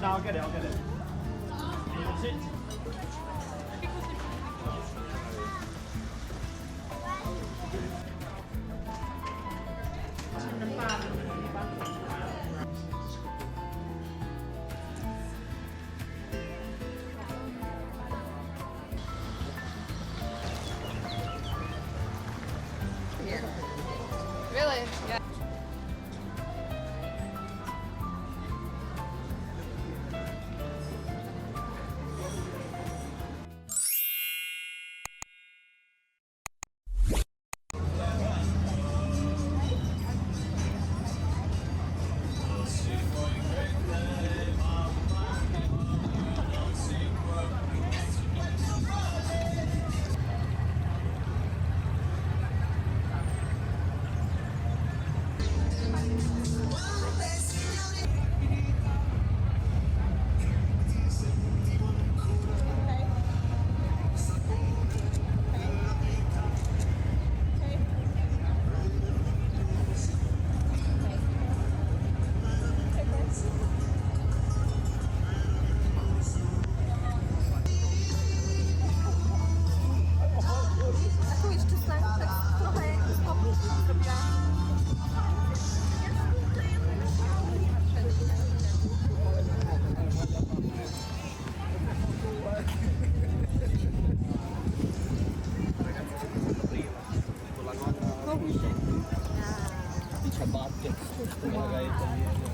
No, I'll get it, I'll get it. That's it. Really? Yeah. Ciabatte, magari italiane.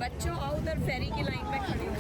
बच्चों आओ उधर फेरी की line में खड़े हो।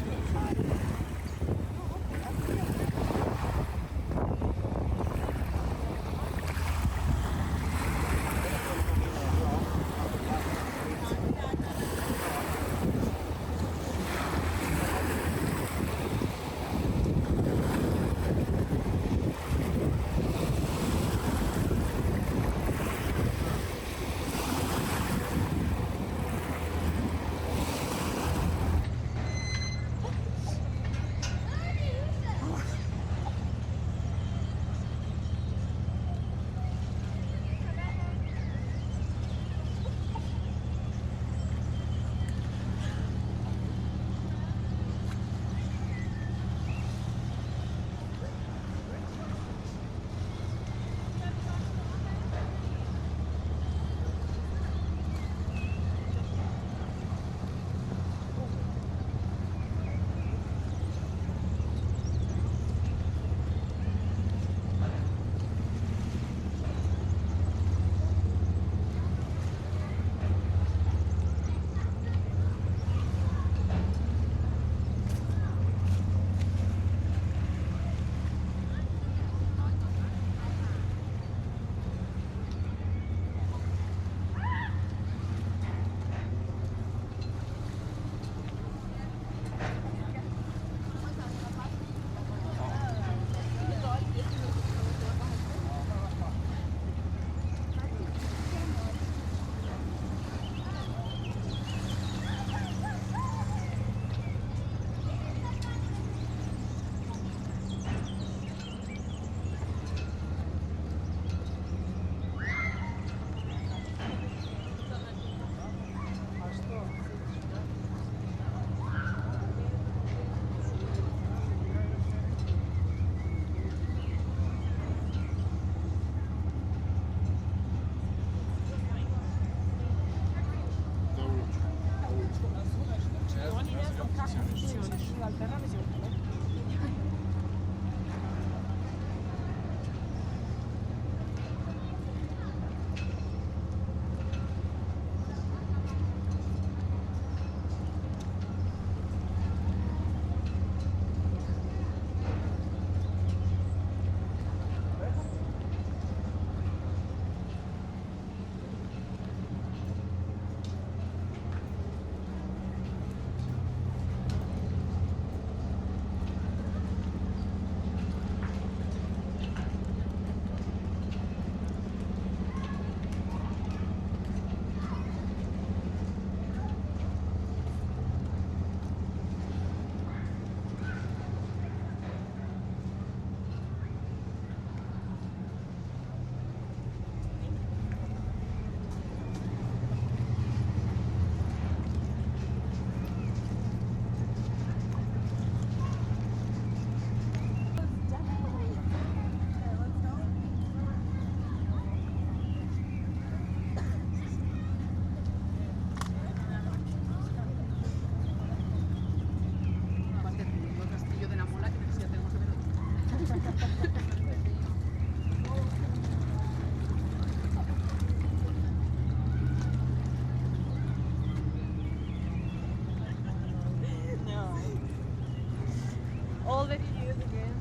All that you use again.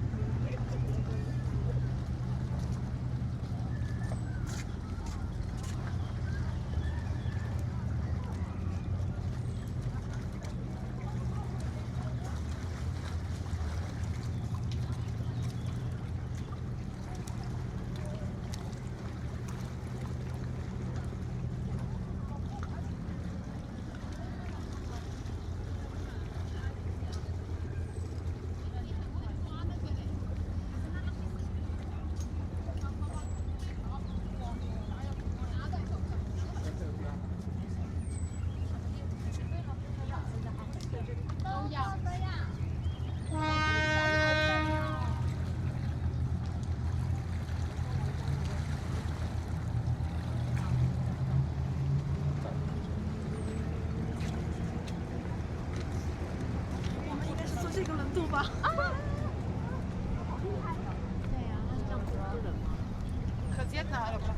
خزيتنا على بعض.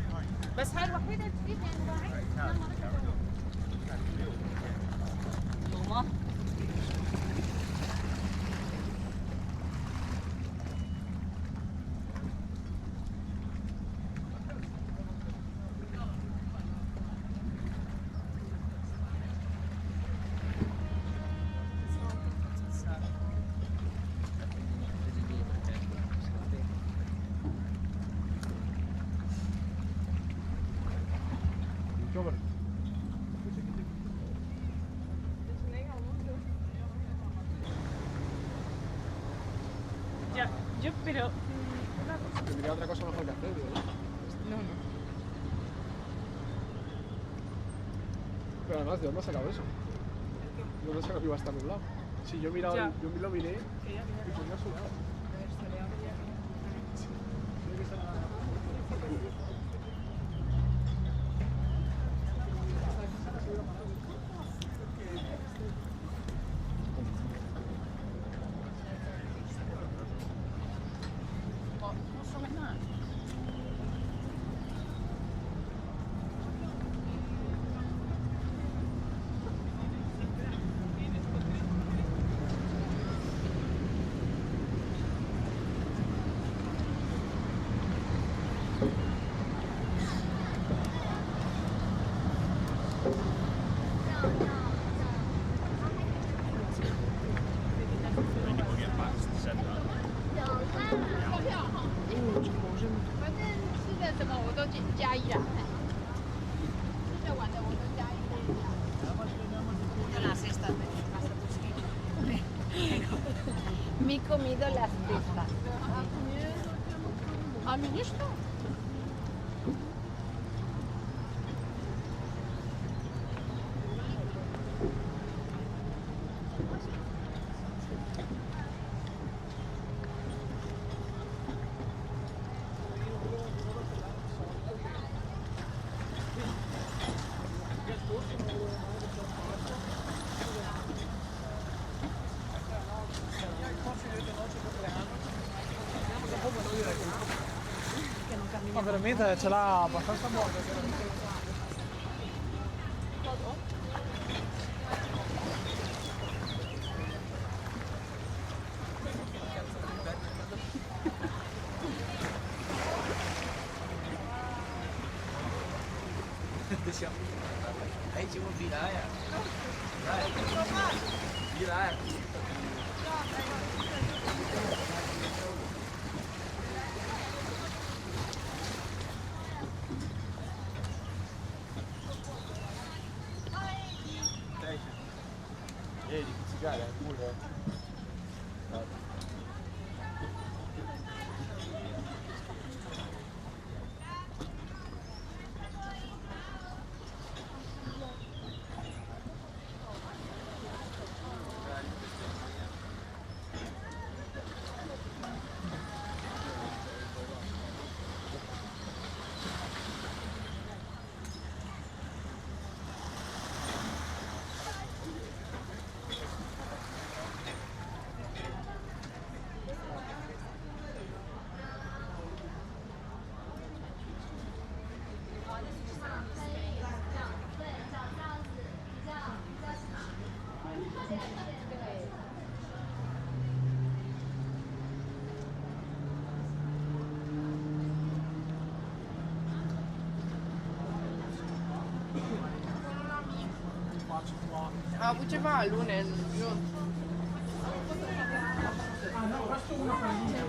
بس هاي الوحيدة جديدة يعني Toma. Ya, yo, pero. Tendría otra cosa mejor que hacer, ¿no? No, no. Pero además, ¿de dónde has sacado eso? ¿De dónde has sacado que iba a estar nublado? Si yo he mirado, Ya. yo lo miré y ponía soleado. Tiene que estar nada. No sabes nada. When you get back to the centre. 反正吃的什么我都加一啦，吃的玩的我都加一。 Las estas de Me he comido las testas. А мне что? veramente ce l'ha abbastanza buona. Đấy chứ một vị đấy à. Đấy. Vị đấy. Vedi, sigara, pure. Ah, poi ci fa l'unen. Ah no, questo è una famiglia.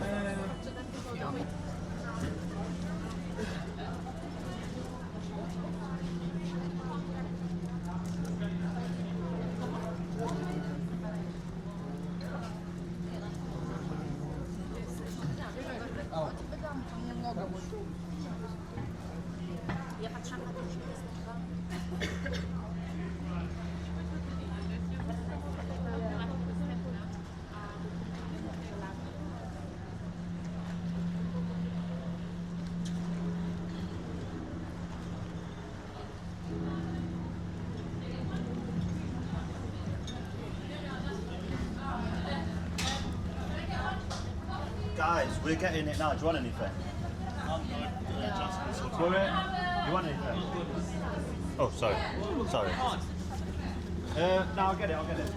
Guys, we're getting it now. Do you want anything? Do it. You want anything? Oh, sorry. Sorry. No, I'll get it. I'll get it.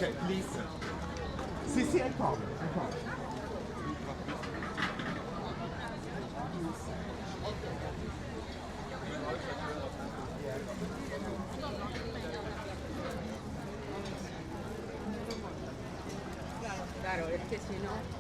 Okay, please. Si, si, I come. Claro, es que si no...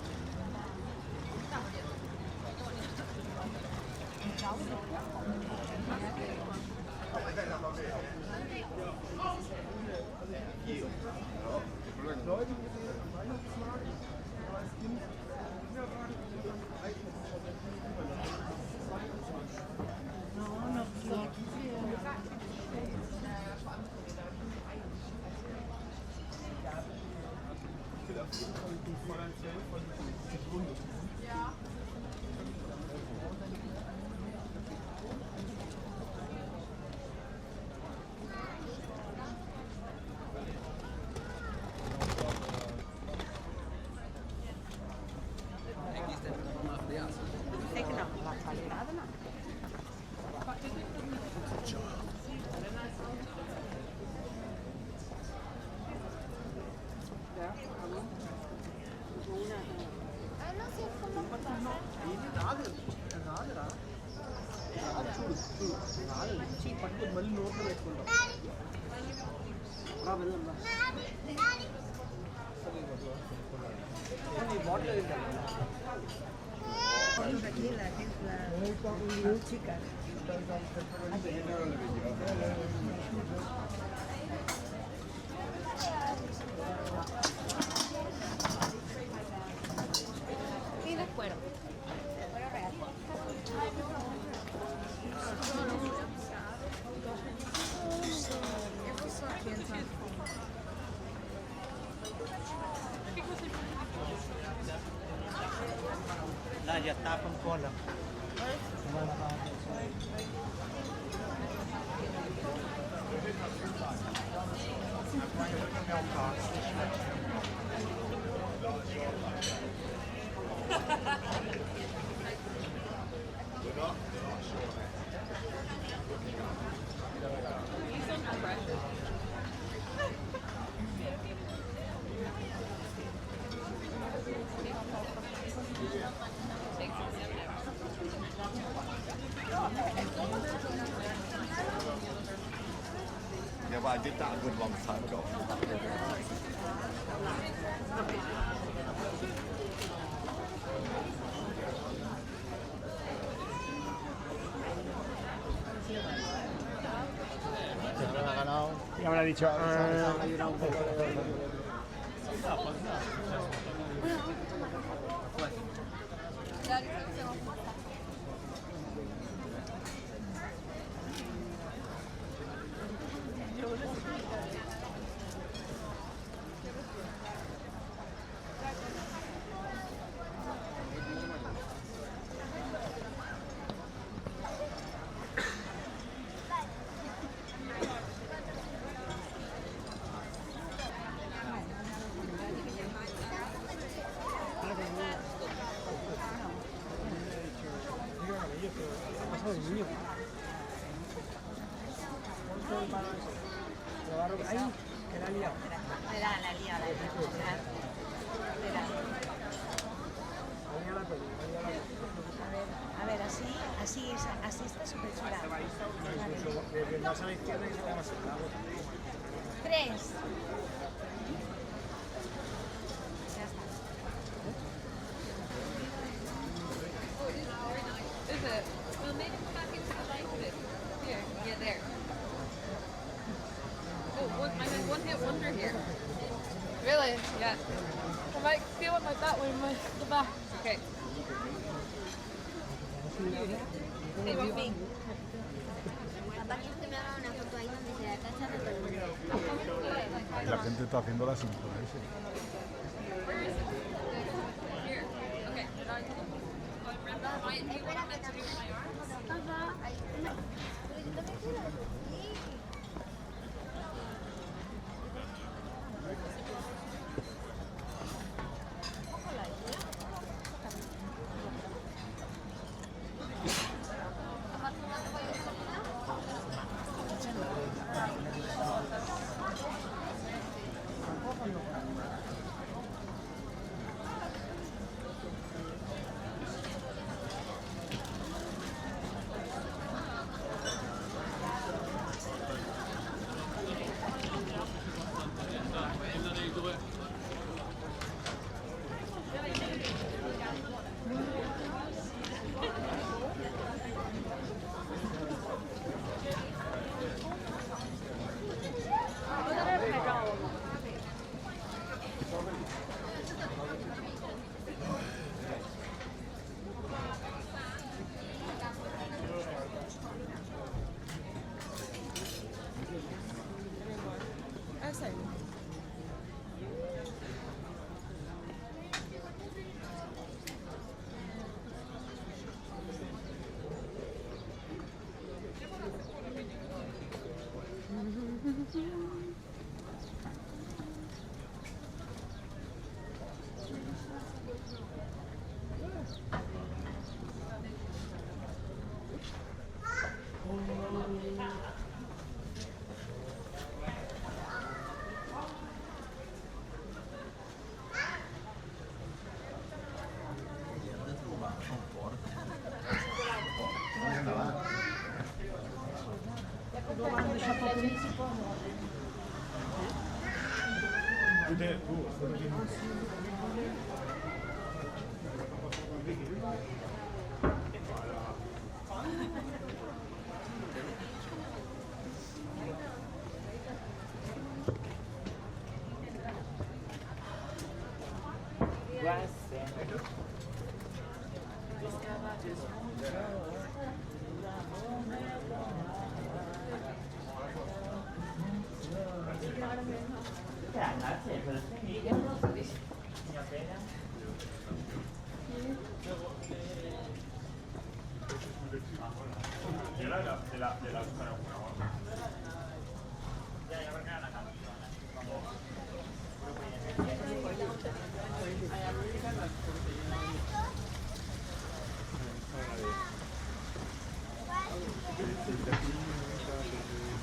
Take it out. ఇది రాదు రాదురా చూడు చూడు రాదు చీ పట్టుకొని మళ్ళీ నోట్లో పెట్టుకుంటాం రా వెళ్దాం bottle Aquí la que es la chica. Y de cuero. Cuero real. ya está con cola. Yeah, but I did that a good long time ago. Y habrá dicho... A ver, así está súper chula. Más a la izquierda y se va más a la otra. 3. Is it? Well, maybe come back into the light bit. Here, yeah, there. Oh, I have one hit wonder here. Really? Yeah. I might feel it like that way in the back. Okay. Hey, what me? La gente está haciendo la cintura. Where is it? Here. Okay. Do you want it to be my arm?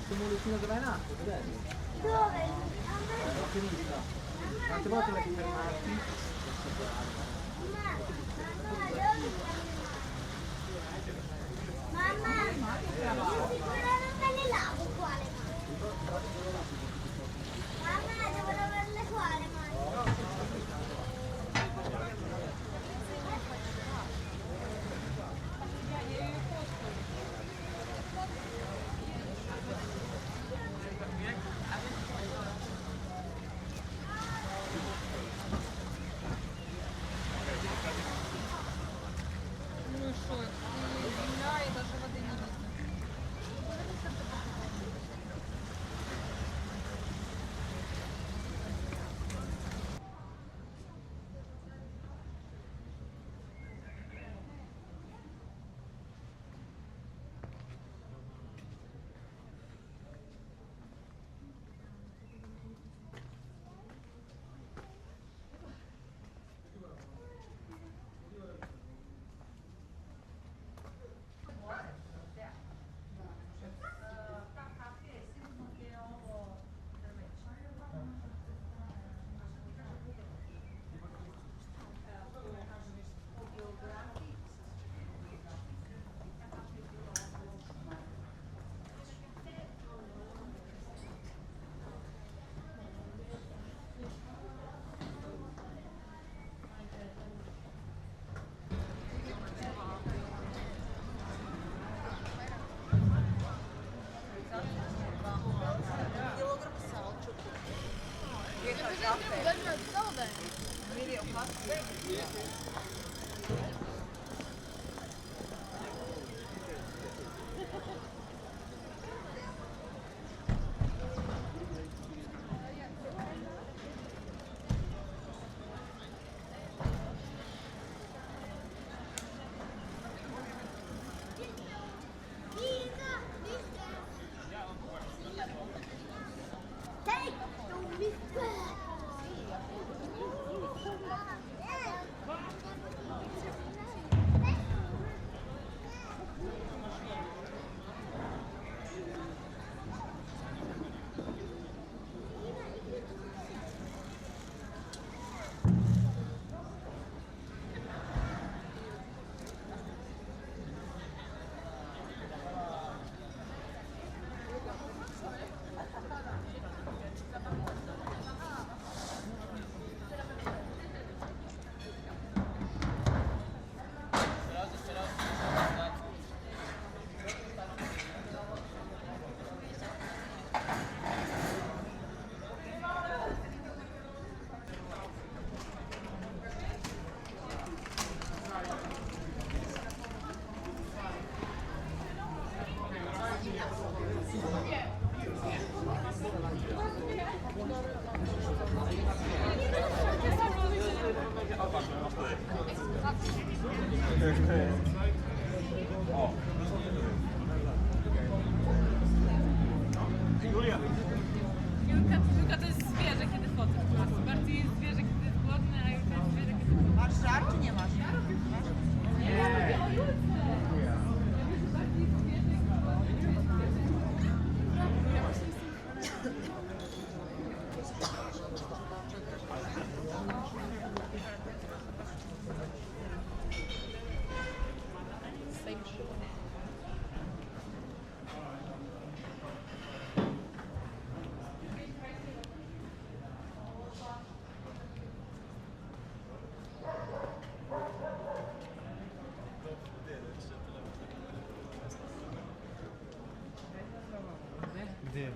Siamo vicino dove è nato? Dove? Quante volte l'hai fermati? Mamma, sicuramente le lavo quale? Mamma, devo lavarle quale? Ну что, земля и даже воды не видно. Julka to jest zwierzę, kiedy foty po prostu. Bardziej jest zwierzę, kiedy jest głodny, a Julka jest zwierzę, kiedy... Masz żar czy nie masz? idee.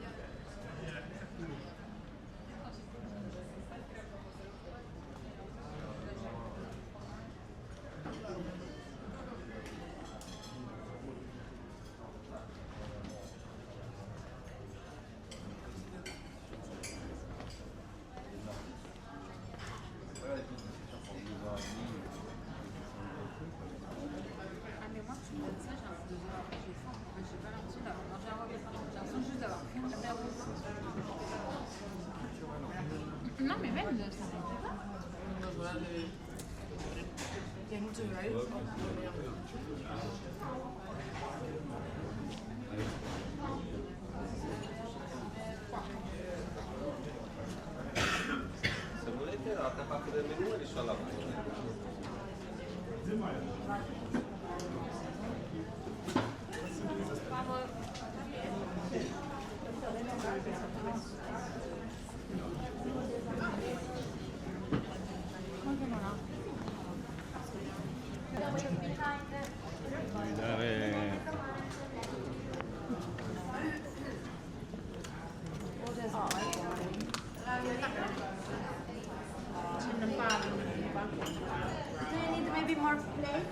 Ah mais moi tu me donnes ça, j'ai faim. J'ai pas l'impression d'avoir mangé un repas. J'ai l'impression juste d'avoir pris un verre d'eau. Non mais même ça m'intéresse pas. Se volete l'altra parte del menù è lì sulla lavoro. Devi dare... Do you need maybe more plate?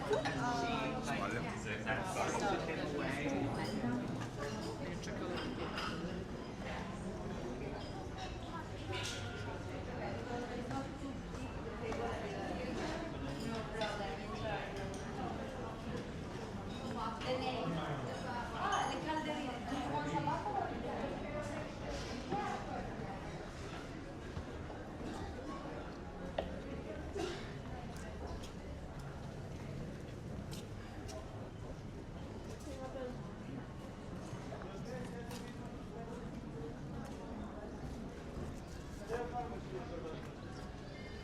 Le calderine, do you want ciabatta?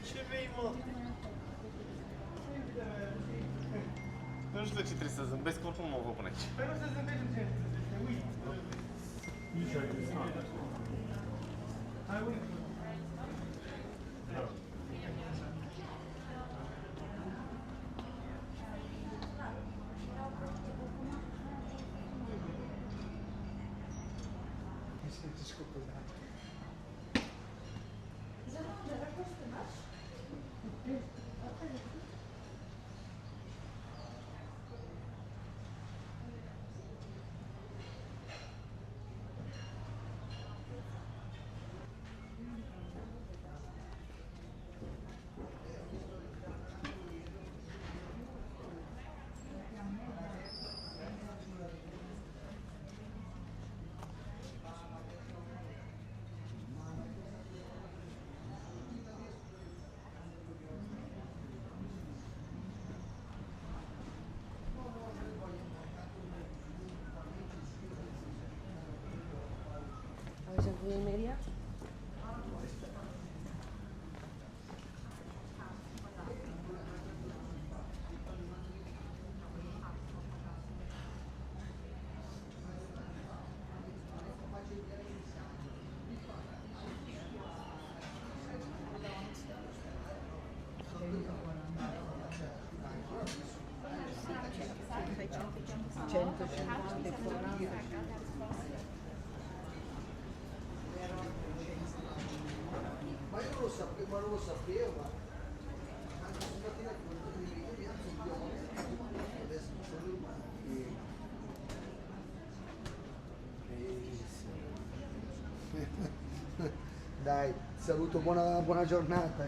Ce vrei, mă? Nu știu ce trebuie să zâmbesc, că oricum mă văd până aici. Păi nu să zâmbești, ce? Te uiți. Hai, uite. ¿Habéis incluido media? Ma io non lo sapevo, ma anche stamattina quando mi vedi adesso sono dai, saluto, buona giornata.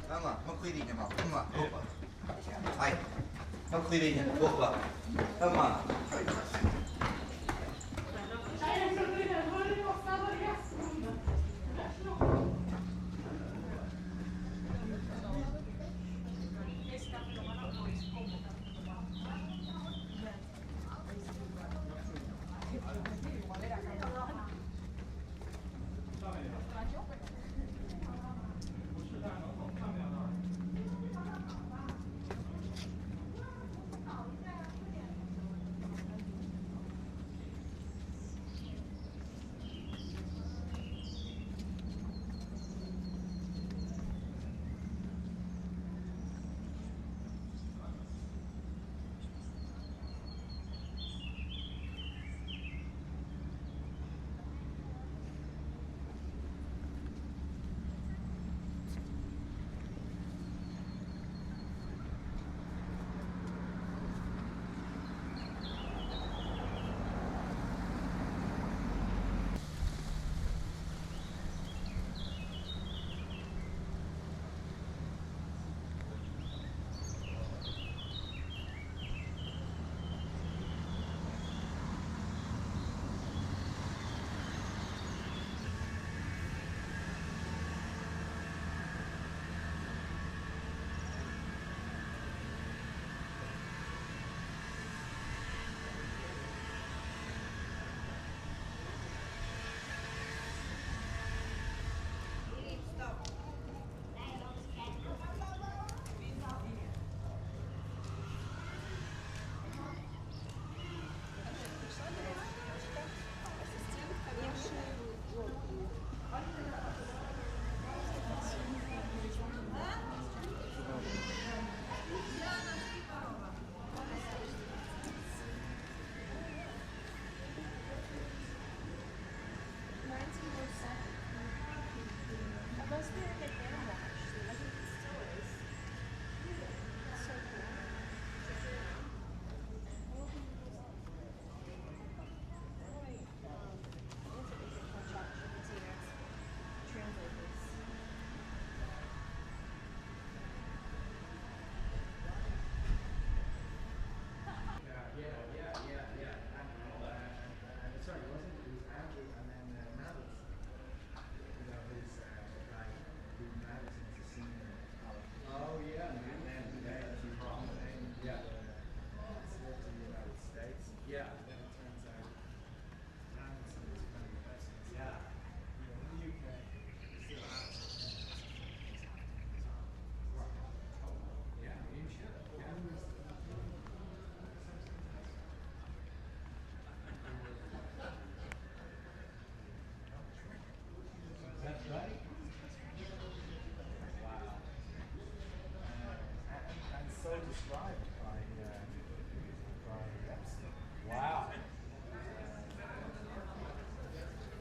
Vamos lá, uma corridinha, mal. Vamos lá, opa. Vai. Uma corridinha, opa. Vamos lá.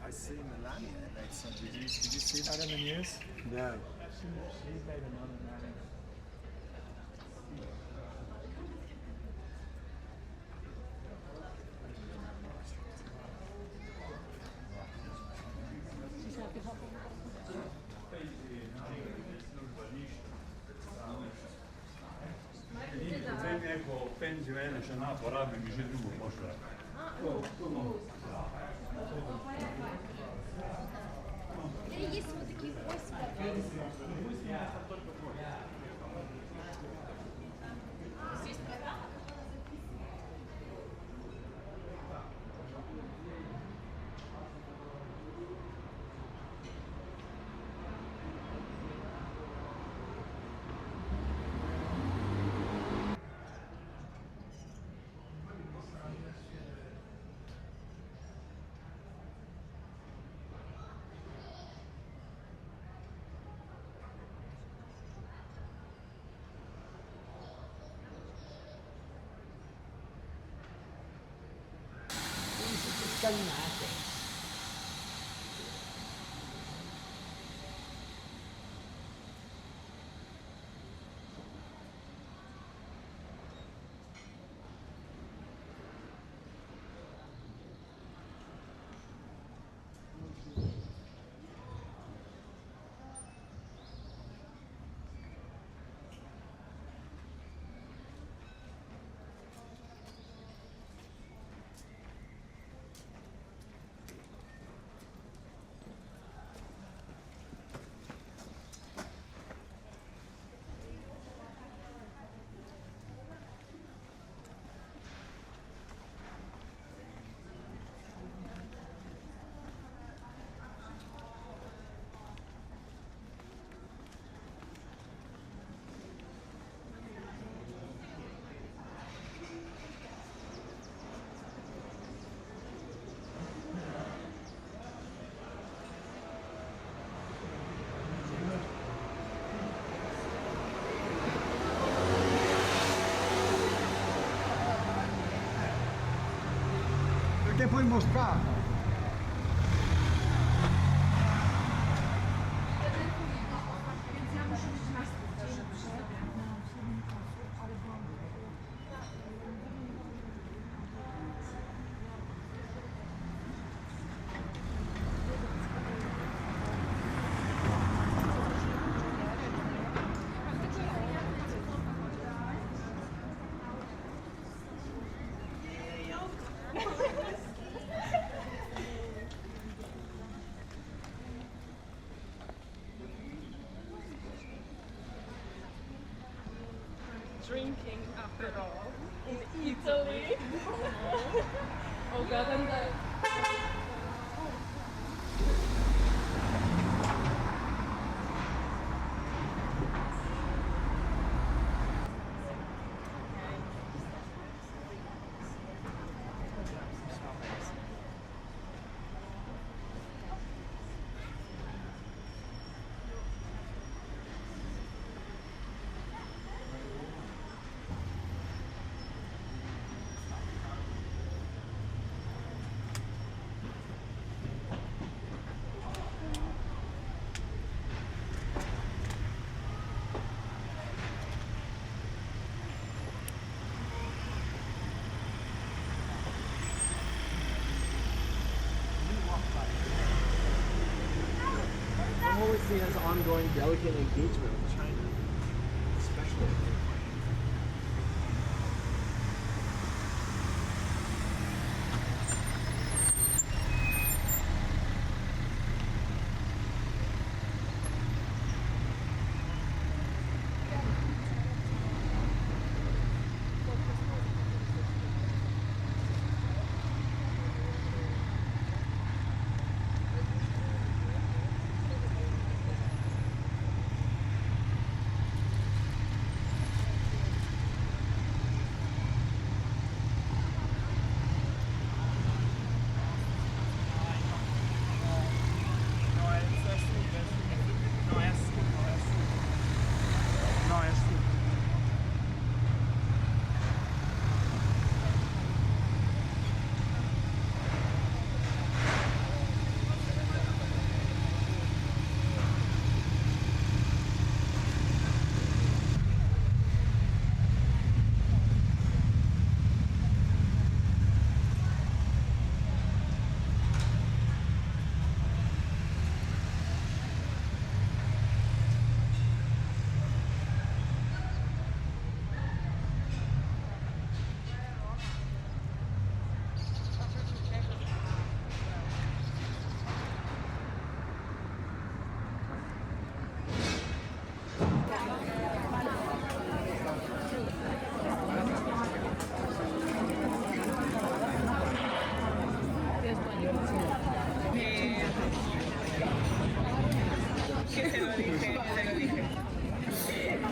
I see Melania made some. Did you see that in the news? No. She made another man. Penzioner, porabim že drugo možda. Есть вот такие Caminhate. Perché poi moscato. Drinking Aperol in Italy. Oh god, and I'm always seen as ongoing delicate engagement with China, especially.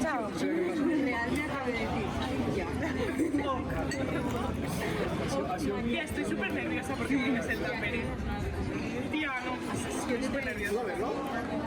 Ciao, realmente acabo de decir. Ya estoy súper nerviosa porque vienes el taper. Tía, no, estoy súper nerviosa.